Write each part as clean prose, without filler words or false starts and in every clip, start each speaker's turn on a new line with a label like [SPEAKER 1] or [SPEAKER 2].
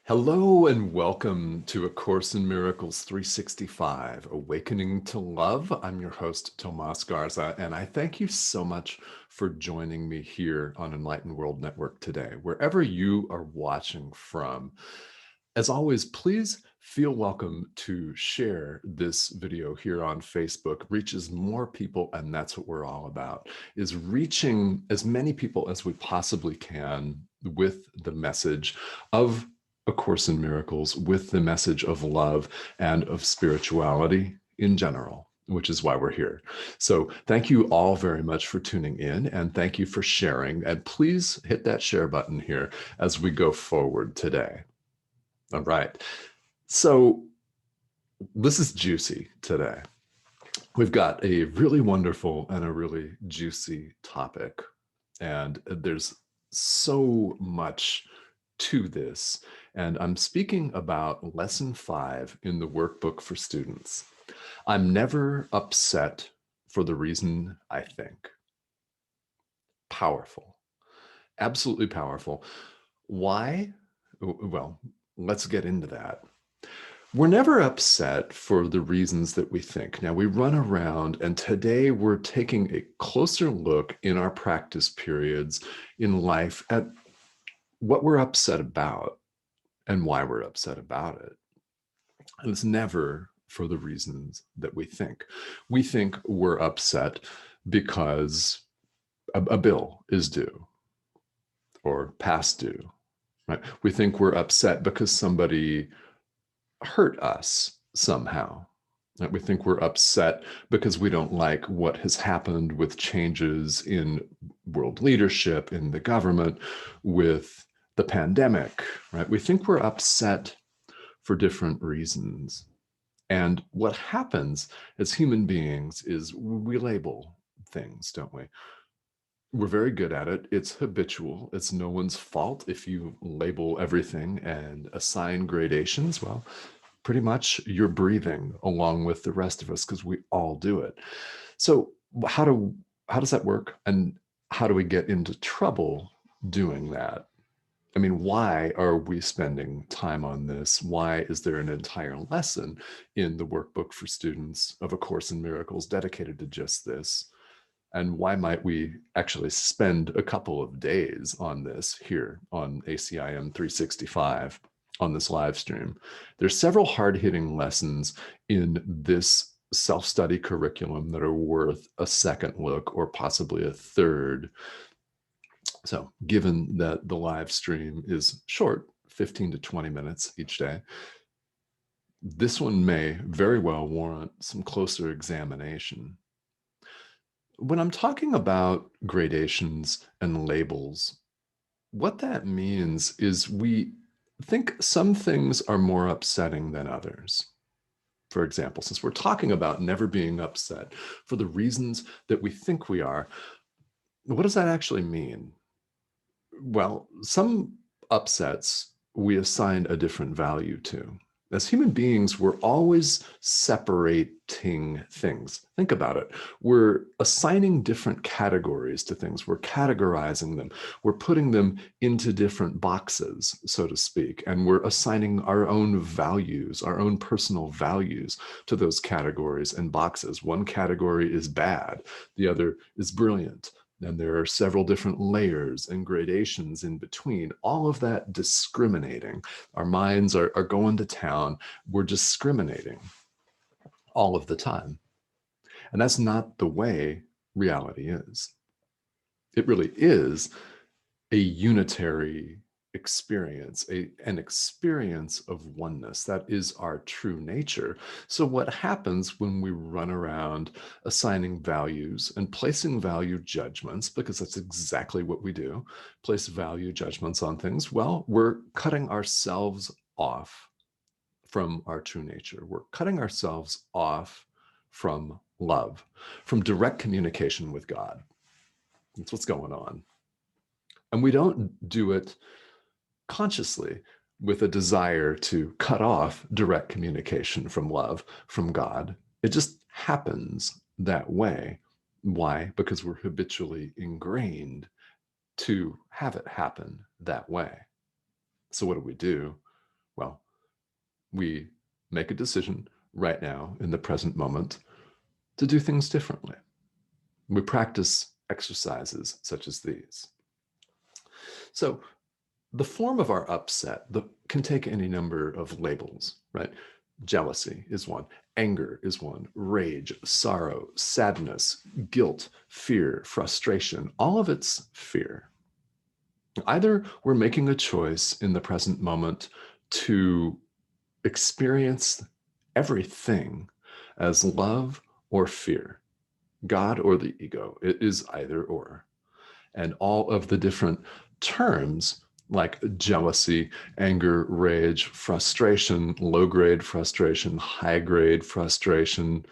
[SPEAKER 1] Hello and welcome to A Course in Miracles 365, Awakening to Love. I'm your host, Tomas Garza, and I thank you so much for joining me here on Enlightened World Network today, wherever you are watching from. As always, please feel welcome to share this video here on Facebook. Reaches more people, and that's what we're all about, is reaching as many people as we possibly can with the message of A Course in Miracles, with the message of love and of spirituality in general, which is why we're here. So thank you all very much for tuning in, and thank you for sharing. And please hit that share button here as we go forward today. All right. So this is juicy today. We've got a really wonderful and a really juicy topic, and there's so much to this. And I'm speaking about lesson 5 in the workbook for students. I'm never upset for the reason I think. Powerful, absolutely powerful. Why? Well, let's get into that. We're never upset for the reasons that we think. Now, we run around, and today we're taking a closer look in our practice periods in life at what we're upset about and why we're upset about it. And it's never for the reasons that we think. We think we're upset because a bill is due or past due, right? We think we're upset because somebody hurt us somehow. Right? We think we're upset because we don't like what has happened with changes in world leadership, in the government, with the pandemic, right? We think we're upset for different reasons. And what happens as human beings is we label things, don't we? We're very good at it. It's habitual. It's no one's fault if you label everything and assign gradations. Well, pretty much you're breathing along with the rest of us because we all do it. So how does that work? And how do we get into trouble doing that? I mean, why are we spending time on this? Why is there an entire lesson in the workbook for students of A Course in Miracles dedicated to just this? And why might we actually spend a couple of days on this here on ACIM 365 on this live stream? There's several hard-hitting lessons in this self-study curriculum that are worth a second look or possibly a third. So given that the live stream is short, 15 to 20 minutes each day, this one may very well warrant some closer examination. When I'm talking about gradations and labels, what that means is we think some things are more upsetting than others. For example, since we're talking about never being upset for the reasons that we think we are, what does that actually mean? Well, some upsets we assign a different value to. As human beings, we're always separating things. Think about it. We're assigning different categories to things. We're categorizing them. We're putting them into different boxes, so to speak, and we're assigning our own values, our own personal values to those categories and boxes. One category is bad. The other is brilliant. And there are several different layers and gradations in between, all of that discriminating. Our minds are going to town. We're discriminating all of the time. And that's not the way reality is. It really is a unitary experience, an experience of oneness. That is our true nature. So what happens when we run around assigning values and placing value judgments, because that's exactly what we do, place value judgments on things? Well, we're cutting ourselves off from our true nature. We're cutting ourselves off from love, from direct communication with God. That's what's going on. And we don't do it consciously with a desire to cut off direct communication from love, from God. It just happens that way. Why? Because we're habitually ingrained to have it happen that way. So what do? Well, we make a decision right now in the present moment to do things differently. We practice exercises such as these. So the form of our upset can take any number of labels, right? Jealousy is one, anger is one, rage, sorrow, sadness, guilt, fear, frustration, all of it's fear. Either we're making a choice in the present moment to experience everything as love or fear, God or the ego. It is either or. And all of the different terms like jealousy, anger, rage, frustration, low grade frustration, high grade frustration,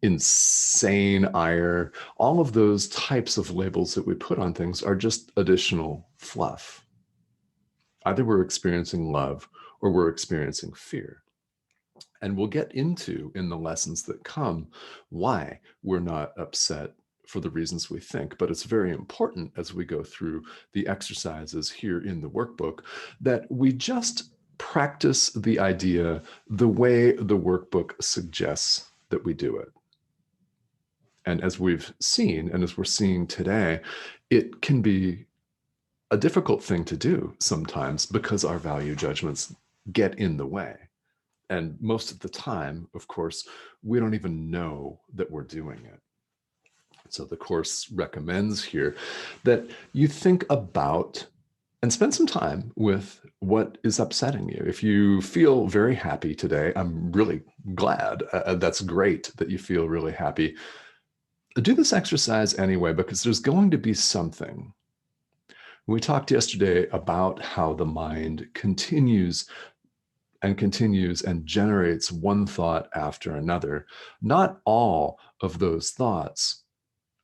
[SPEAKER 1] insane ire, all of those types of labels that we put on things are just additional fluff. Either we're experiencing love or we're experiencing fear. And we'll get into in the lessons that come why we're not upset for the reasons we think. But it's very important as we go through the exercises here in the workbook that we just practice the idea the way the workbook suggests that we do it. And as we've seen, and as we're seeing today, it can be a difficult thing to do sometimes because our value judgments get in the way. And most of the time, of course, we don't even know that we're doing it. So the course recommends here that you think about and spend some time with what is upsetting you. If you feel very happy today, I'm really glad. That's great that you feel really happy. Do this exercise anyway, because there's going to be something. We talked yesterday about how the mind continues and generates one thought after another. Not all of those thoughts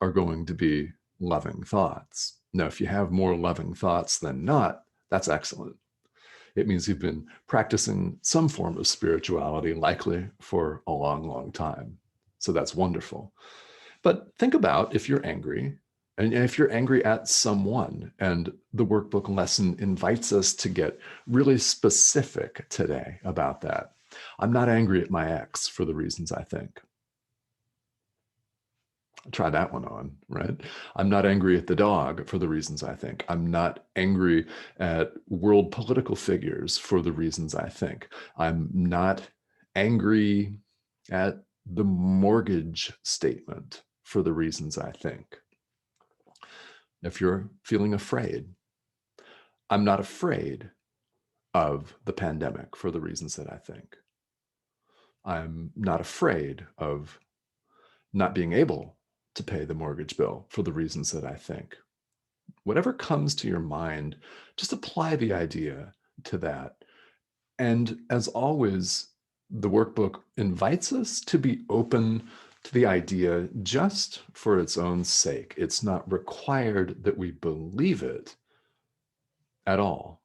[SPEAKER 1] are going to be loving thoughts. Now, if you have more loving thoughts than not, that's excellent. It means you've been practicing some form of spirituality, likely for a long, long time. So that's wonderful. But think about if you're angry, and if you're angry at someone, and the workbook lesson invites us to get really specific today about that. I'm not angry at my ex for the reasons I think. Try that one on, right? I'm not angry at the dog for the reasons I think. I'm not angry at world political figures for the reasons I think. I'm not angry at the mortgage statement for the reasons I think. If you're feeling afraid, I'm not afraid of the pandemic for the reasons that I think. I'm not afraid of not being able to pay the mortgage bill for the reasons that I think. Whatever comes to your mind, just apply the idea to that. And as always, the workbook invites us to be open to the idea just for its own sake. It's not required that we believe it at all.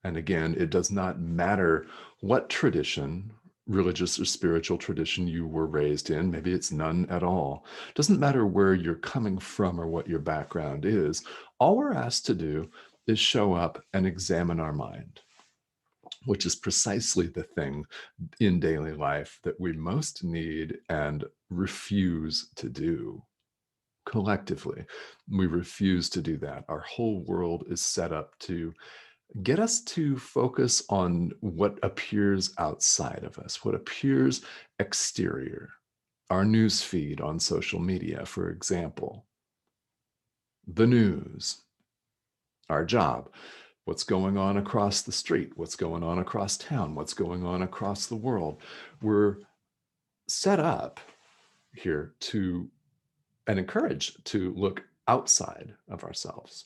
[SPEAKER 1] And again, it does not matter what tradition, religious or spiritual tradition you were raised in. Maybe it's none at all. It doesn't matter where you're coming from or what your background is. All we're asked to do is show up and examine our mind, which is precisely the thing in daily life that we most need and refuse to do. Collectively, we refuse to do that. Our whole world is set up to get us to focus on what appears outside of us, what appears exterior. Our news feed on social media, for example, the news, our job, what's going on across the street, what's going on across town, what's going on across the world. We're set up here to and encouraged to look outside of ourselves,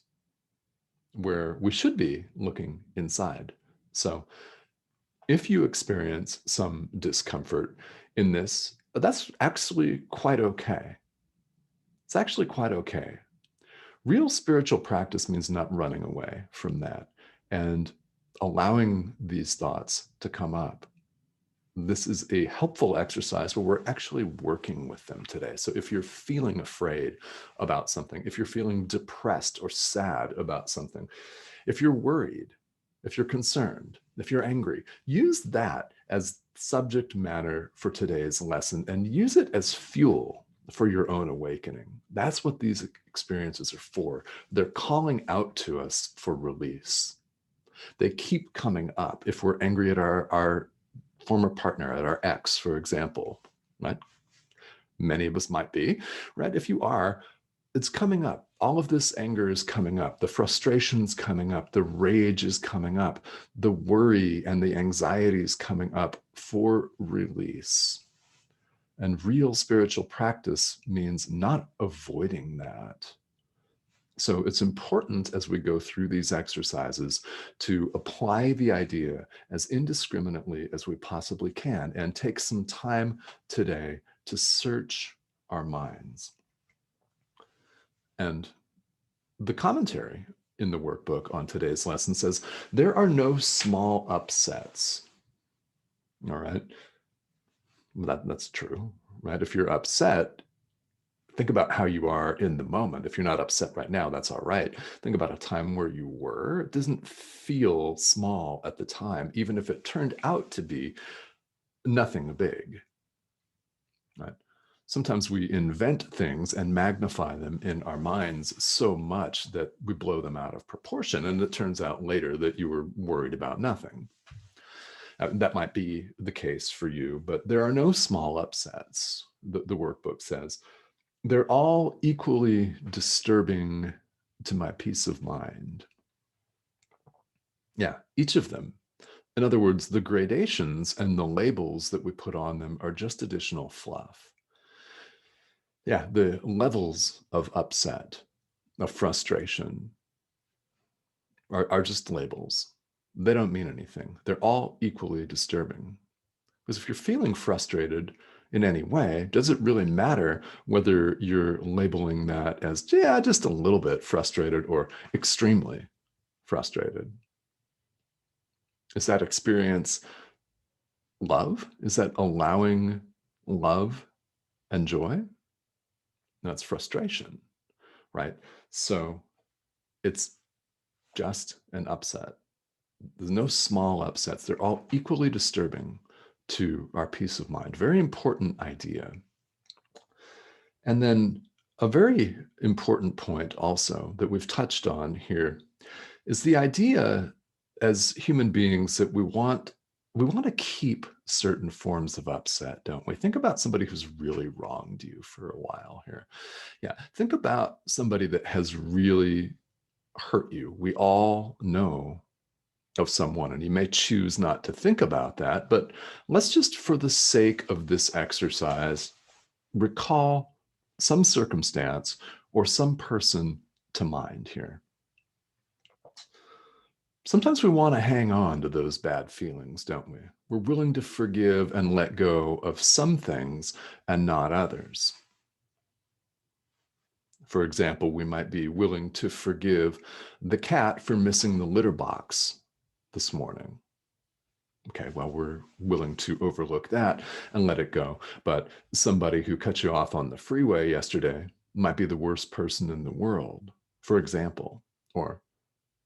[SPEAKER 1] where we should be looking inside. So if you experience some discomfort in this, that's actually quite okay. It's actually quite okay. Real spiritual practice means not running away from that and allowing these thoughts to come up. This is a helpful exercise where we're actually working with them today. So if you're feeling afraid about something, if you're feeling depressed or sad about something, if you're worried, if you're concerned, if you're angry, use that as subject matter for today's lesson and use it as fuel for your own awakening. That's what these experiences are for. They're calling out to us for release. They keep coming up. If we're angry at our former partner, at our ex, for example, right? Many of us might be, right? If you are, it's coming up. All of this anger is coming up. The frustration's coming up. The rage is coming up. The worry and the anxiety is coming up for release. And real spiritual practice means not avoiding that. So it's important as we go through these exercises to apply the idea as indiscriminately as we possibly can and take some time today to search our minds. And the commentary in the workbook on today's lesson says, there are no small upsets. All right. That's true, right? If you're upset, think about how you are in the moment. If you're not upset right now, that's all right. Think about a time where you were. It doesn't feel small at the time, even if it turned out to be nothing big, right? Sometimes we invent things and magnify them in our minds so much that we blow them out of proportion. And it turns out later that you were worried about nothing. That might be the case for you, but there are no small upsets, the workbook says. They're all equally disturbing to my peace of mind. Yeah, each of them. In other words, the gradations and the labels that we put on them are just additional fluff. Yeah, the levels of upset, of frustration are just labels. They don't mean anything. They're all equally disturbing. Because if you're feeling frustrated in any way, does it really matter whether you're labeling that as, yeah, just a little bit frustrated or extremely frustrated? Is that experience love? Is that allowing love and joy? That's frustration, right? So it's just an upset. There's no small upsets. They're all equally disturbing to our peace of mind. Very important idea. And then a very important point also that we've touched on here is the idea as human beings that we want to keep certain forms of upset, don't we? Think about somebody who's really wronged you for a while here. Yeah, think about somebody that has really hurt you. We all know of someone, and you may choose not to think about that, but let's just, for the sake of this exercise, recall some circumstance or some person to mind here. Sometimes we want to hang on to those bad feelings, don't we? We're willing to forgive and let go of some things and not others. For example, we might be willing to forgive the cat for missing the litter box this morning. Okay, well, we're willing to overlook that and let it go. But somebody who cut you off on the freeway yesterday might be the worst person in the world, for example, or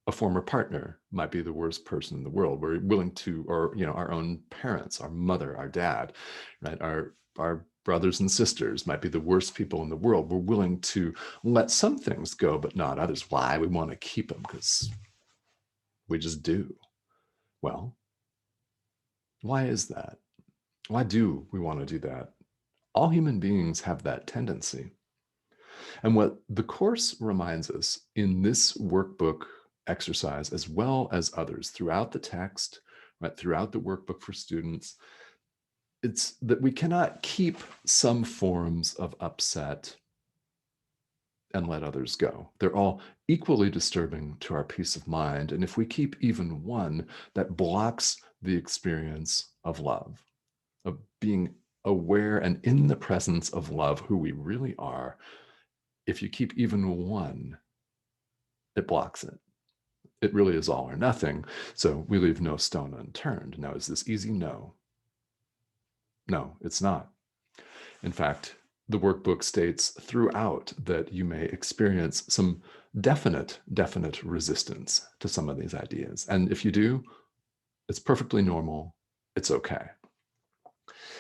[SPEAKER 1] a former partner might be the worst person in the world. We're willing to, or our own parents, our mother, our dad, right? Our brothers and sisters might be the worst people in the world. We're willing to let some things go, but not others. Why? We want to keep them because we just do. Well, why is that? Why do we want to do that? All human beings have that tendency. And what the Course reminds us in this workbook exercise, as well as others throughout the text, right, throughout the workbook for students, it's that we cannot keep some forms of upset and let others go. They're all equally disturbing to our peace of mind. And if we keep even one, that blocks the experience of love, of being aware and in the presence of love, who we really are. If you keep even one, it blocks it. It really is all or nothing. So we leave no stone unturned. Now, is this easy? No. No, it's not. In fact, the workbook states throughout that you may experience some definite resistance to some of these ideas. And if you do, It's perfectly normal. It's okay.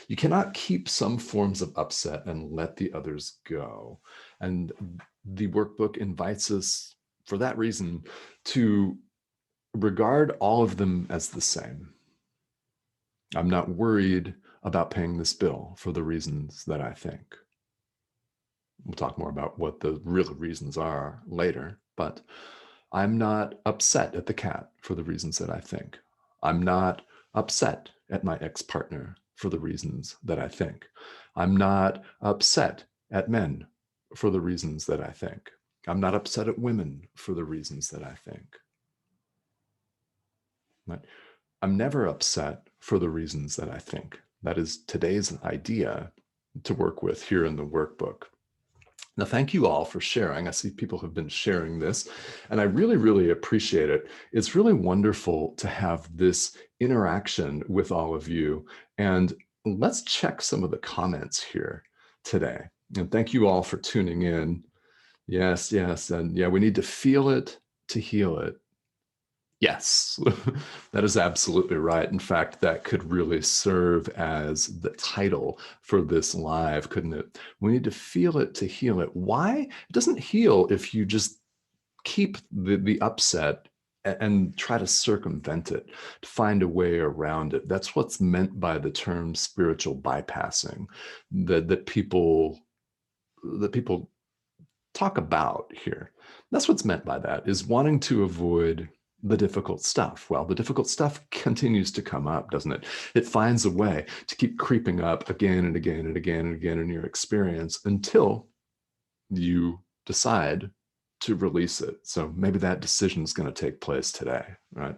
[SPEAKER 1] You cannot keep some forms of upset and let the others go. And the workbook invites us, for that reason, to regard all of them as the same. I'm not worried about paying this bill for the reasons that I think. We'll talk more about what the real reasons are later, but I'm not upset at the cat for the reasons that I think. I'm not upset at my ex-partner for the reasons that I think. I'm not upset at men for the reasons that I think. I'm not upset at women for the reasons that I think. Right? I'm never upset for the reasons that I think. That is today's idea to work with here in the workbook. Now, thank you all for sharing. I see people have been sharing this, and I really, really appreciate it. It's really wonderful to have this interaction with all of you. And let's check some of the comments here today. And thank you all for tuning in. Yes, yes. And yeah, we need to feel it to heal it. Yes, that is absolutely right. In fact, that could really serve as the title for this live, couldn't it? We need to feel it to heal it. Why? It doesn't heal if you just keep the upset and try to circumvent it, to find a way around it. That's what's meant by the term spiritual bypassing that people talk about here. That's what's meant by that, is wanting to avoid the difficult stuff. Well, the difficult stuff continues to come up, doesn't it? It finds a way to keep creeping up again and again and again and again in your experience until you decide to release it. So maybe that decision is going to take place today, right?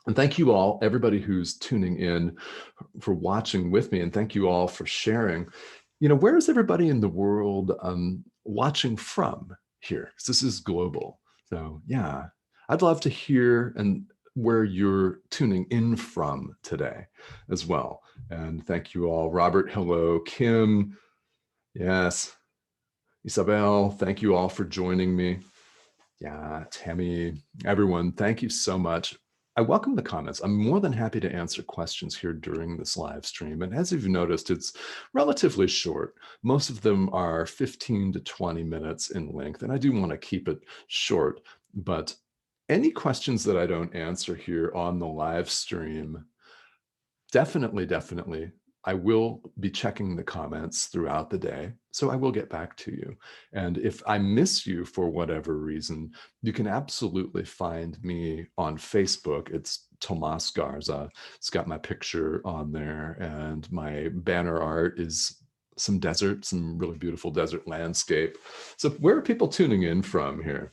[SPEAKER 1] And thank you all, everybody who's tuning in, for watching with me. And thank you all for sharing. Where is everybody in the world watching from here? 'Cause this is global. So yeah, I'd love to hear and where you're tuning in from today as well. And thank you all. Robert, hello. Kim, yes. Isabel, thank you all for joining me. Yeah, Tammy, everyone, thank you so much. I welcome the comments. I'm more than happy to answer questions here during this live stream. And as you've noticed, it's relatively short. Most of them are 15 to 20 minutes in length, and I do want to keep it short. But any questions that I don't answer here on the live stream, definitely, I will be checking the comments throughout the day. So I will get back to you. And if I miss you for whatever reason, you can absolutely find me on Facebook. It's Tomas Garza. It's got my picture on there, and my banner art is some desert, some really beautiful desert landscape. So where are people tuning in from here?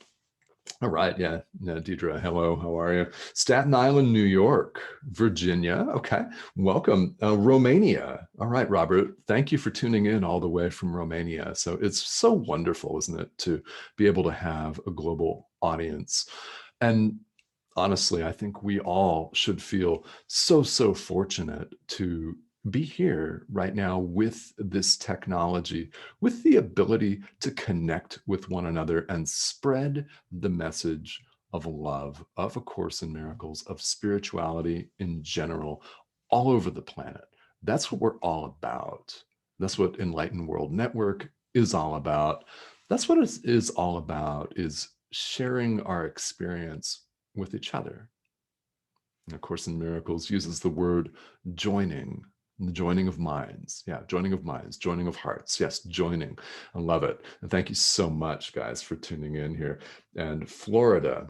[SPEAKER 1] All right. Yeah. Deidre, hello. How are you? Staten Island, New York, Virginia. Okay. Welcome. Romania. All right, Robert. Thank you for tuning in all the way from Romania. So it's so wonderful, isn't it, to be able to have a global audience. And honestly, I think we all should feel so fortunate to be here right now with this technology, with the ability to connect with one another and spread the message of love, of A Course in Miracles, of spirituality in general, all over the planet. That's what we're all about. That's what Enlightened World Network is all about. That's what it is all about, is sharing our experience with each other. And A Course in Miracles uses the word joining, the joining of minds. Yeah, joining of minds, joining of hearts. Yes, joining. I love it. And thank you so much, guys, for tuning in here. And Florida.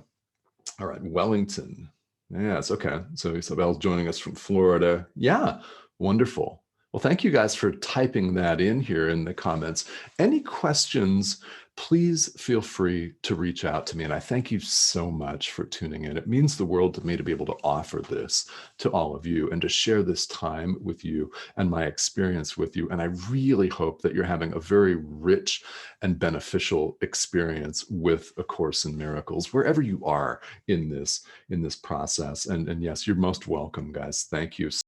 [SPEAKER 1] All right, Wellington. Yes, okay. So Isabel's joining us from Florida. Yeah, wonderful. Well, thank you guys for typing that in here in the comments. Any questions, please feel free to reach out to me. And I thank you so much for tuning in. It means the world to me to be able to offer this to all of you and to share this time with you and my experience with you. And I really hope that you're having a very rich and beneficial experience with A Course in Miracles, wherever you are in this process. And yes, you're most welcome, guys. Thank you